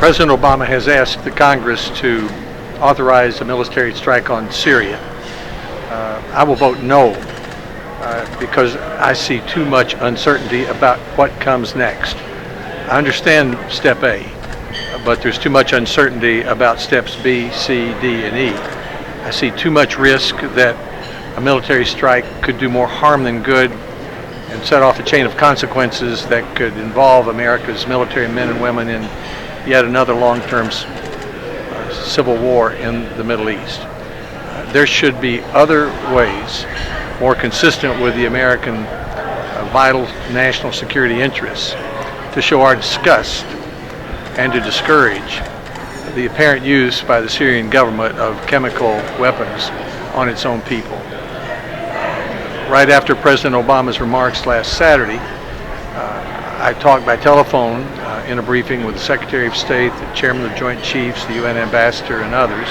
President Obama has asked the Congress to authorize a military strike on Syria. I will vote no because I see too much uncertainty about what comes next. I understand step A, but there's too much uncertainty about steps B, C, D, and E. I see too much risk that a military strike could do more harm than good and set off a chain of consequences that could involve America's military men and women in yet another long-term civil war in the Middle East. There should be other ways, more consistent with the American vital national security interests, to show our disgust and to discourage the apparent use by the Syrian government of chemical weapons on its own people. Right after President Obama's remarks last Saturday, I talked by telephone in a briefing with the Secretary of State, the Chairman of the Joint Chiefs, the UN Ambassador, and others.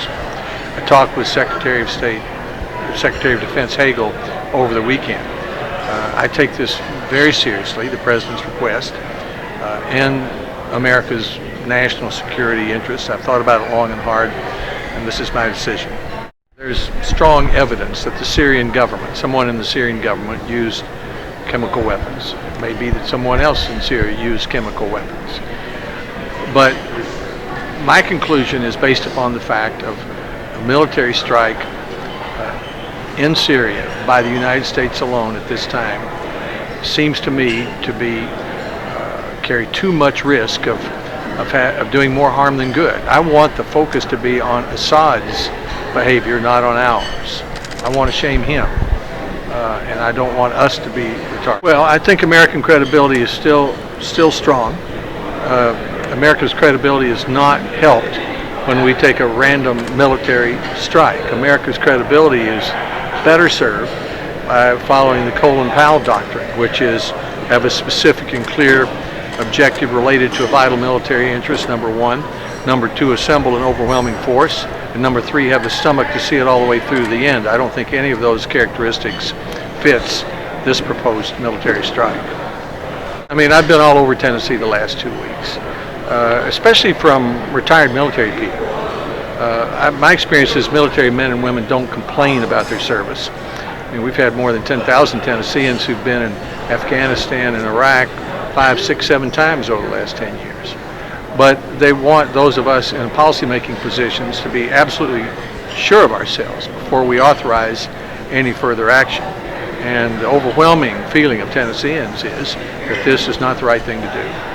I talked with Secretary of Defense Hagel over the weekend. I take this very seriously, the President's request, in America's national security interests. I've thought about it long and hard, and this is my decision. There's strong evidence that the Syrian government, someone in the Syrian government, used chemical weapons. It may be that someone else in Syria used chemical weapons. But my conclusion is based upon the fact of a military strike in Syria by the United States alone at this time seems to me to be carry too much risk of doing more harm than good. I want the focus to be on Assad's behavior, not on ours. I want to shame him, and I don't want us to be retarded. Well, I think American credibility is still strong. America's credibility is not helped when we take a random military strike. America's credibility is better served by following the Colin-Powell doctrine, which is have a specific and clear objective related to a vital military interest, number one. Number two, assemble an overwhelming force. And number three, have the stomach to see it all the way through to the end. I don't think any of those characteristics fits this proposed military strike. I mean, I've been all over Tennessee the last 2 weeks, especially from retired military people. My experience is military men and women don't complain about their service. I mean, we've had more than 10,000 Tennesseans who've been in Afghanistan and Iraq 5, 6, 7 times over the last 10 years. But they want those of us in policymaking positions to be absolutely sure of ourselves before we authorize any further action. And the overwhelming feeling of Tennesseans is that this is not the right thing to do.